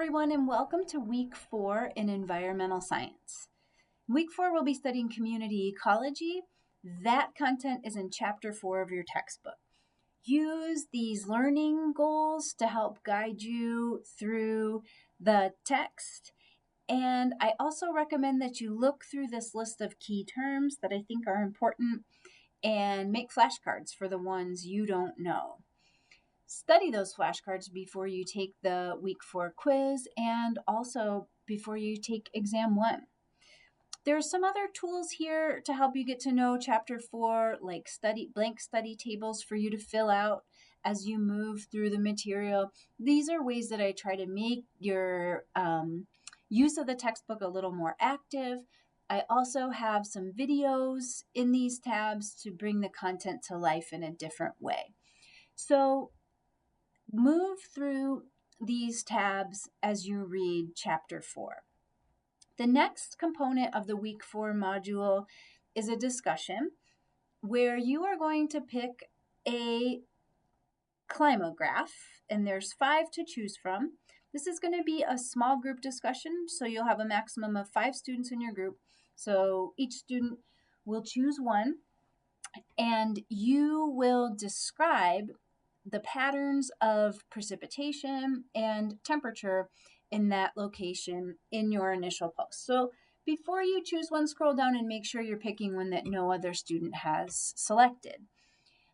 Everyone, and welcome to week 4 in environmental science. Week 4, we'll be studying community ecology. That content is in chapter 4 of your textbook. Use these learning goals to help guide you through the text. And I also recommend that you look through this list of key terms that I think are important and make flashcards for the ones you don't know. Study those flashcards before you take the week 4 quiz and also before you take exam 1. There's some other tools here to help you get to know chapter 4, like blank study tables for you to fill out as you move through the material. These are ways that I try to make your use of the textbook a little more active. I also have some videos in these tabs to bring the content to life in a different way. So move through these tabs as you read chapter 4. The next component of the week 4 module is a discussion where you are going to pick a climograph, and there's 5 to choose from. This is going to be a small group discussion, so you'll have a maximum of 5 students in your group. So each student will choose one, and you will describe the patterns of precipitation and temperature in that location in your initial post. So before you choose one, scroll down and make sure you're picking one that no other student has selected.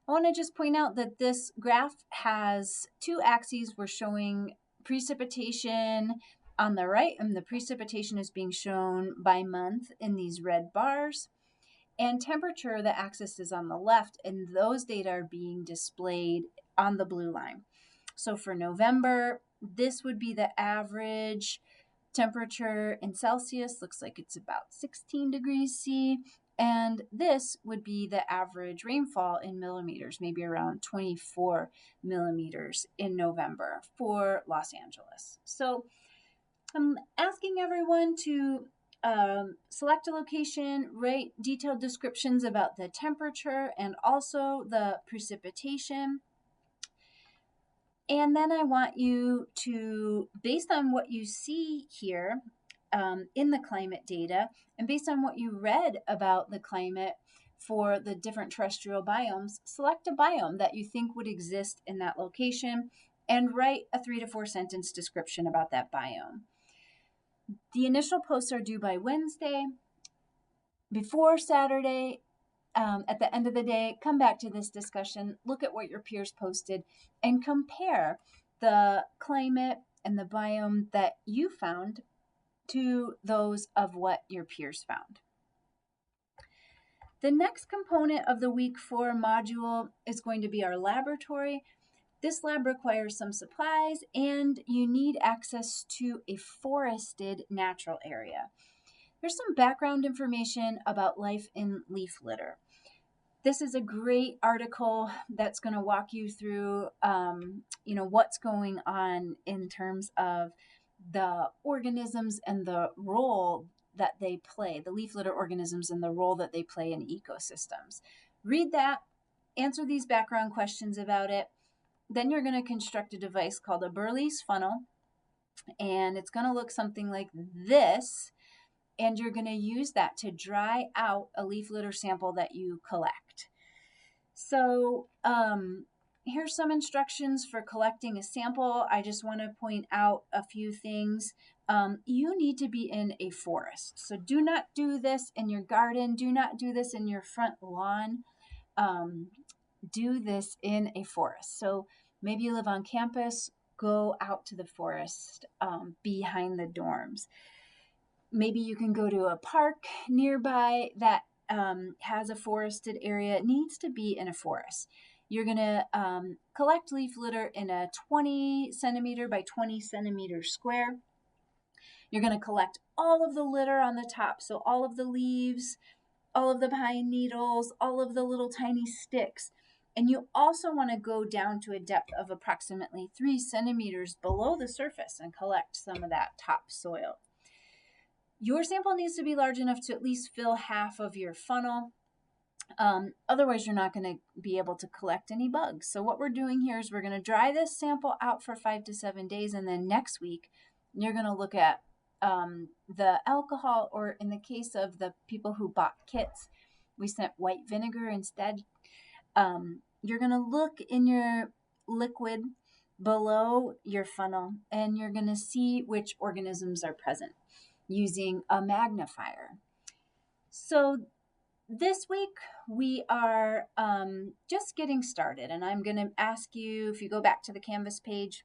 I want to just point out that this graph has 2 axes. We're showing precipitation on the right, and the precipitation is being shown by month in these red bars. And temperature, the axis is on the left, and those data are being displayed on the blue line. So for November, this would be the average temperature in Celsius. Looks like it's about 16 degrees C. And this would be the average rainfall in millimeters, maybe around 24 millimeters in November for Los Angeles. So I'm asking everyone to select a location, write detailed descriptions about the temperature and also the precipitation. And then I want you to, based on what you see here in the climate data, and based on what you read about the climate for the different terrestrial biomes, select a biome that you think would exist in that location and write a 3 to 4 sentence description about that biome. The initial posts are due by Wednesday. Before Saturday, at the end of the day, come back to this discussion, look at what your peers posted, and compare the climate and the biome that you found to those of what your peers found. The next component of the week 4 module is going to be our laboratory. This lab requires some supplies, and you need access to a forested natural area. There's some background information about life in leaf litter. This is a great article that's going to walk you through, what's going on in terms of the organisms and the role that they play, the leaf litter organisms and the role that they play in ecosystems. Read that, answer these background questions about it. Then you're going to construct a device called a Berley's funnel, and it's going to look something like this, and you're going to use that to dry out a leaf litter sample that you collect. So here's some instructions for collecting a sample. I just want to point out a few things. You need to be in a forest. So do not do this in your garden. Do not do this in your front lawn. Do this in a forest. So maybe you live on campus, go out to the forest behind the dorms. Maybe you can go to a park nearby that has a forested area. It needs to be in a forest. You're going to collect leaf litter in a 20 centimeter by 20 centimeter square. You're going to collect all of the litter on the top, so all of the leaves, all of the pine needles, all of the little tiny sticks. And you also want to go down to a depth of approximately 3 centimeters below the surface and collect some of that top soil. Your sample needs to be large enough to at least fill half of your funnel. Otherwise, you're not going to be able to collect any bugs. So what we're doing here is we're going to dry this sample out for 5 to 7 days, and then next week You're going to look at the alcohol, or in the case of the people who bought kits, we sent white vinegar instead. You're going to look in your liquid below your funnel, and you're going to see which organisms are present using a magnifier. So this week we are just getting started, and I'm going to ask you, if you go back to the Canvas page,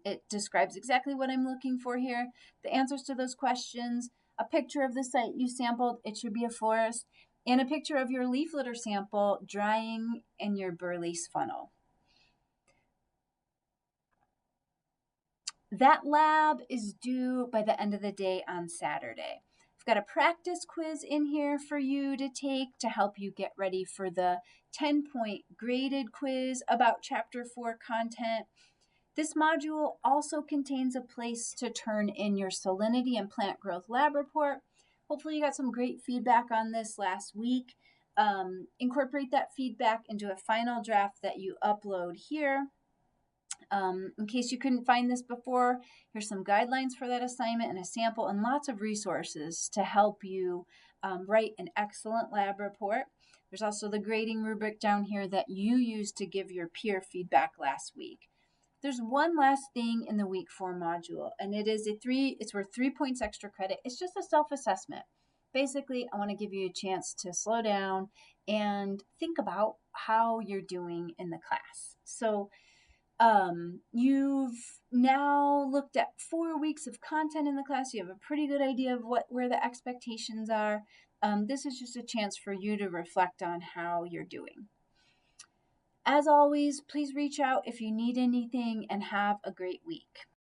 it describes exactly what I'm looking for here, the answers to those questions, a picture of the site you sampled, it should be a forest, and a picture of your leaf litter sample drying in your Burley's funnel. That lab is due by the end of the day on Saturday. I've got a practice quiz in here for you to take to help you get ready for the 10-point graded quiz about Chapter 4 content. This module also contains a place to turn in your salinity and plant growth lab report. Hopefully you got some great feedback on this last week. Incorporate that feedback into a final draft that you upload here. In case you couldn't find this before, here's some guidelines for that assignment and a sample and lots of resources to help you write an excellent lab report. There's also the grading rubric down here that you used to give your peer feedback last week. There's one last thing in the week 4 module, and it's worth 3 points extra credit. It's just a self-assessment. Basically, I want to give you a chance to slow down and think about how you're doing in the class. So you've now looked at 4 weeks of content in the class. You have a pretty good idea of where the expectations are. This is just a chance for you to reflect on how you're doing. As always, please reach out if you need anything, and have a great week.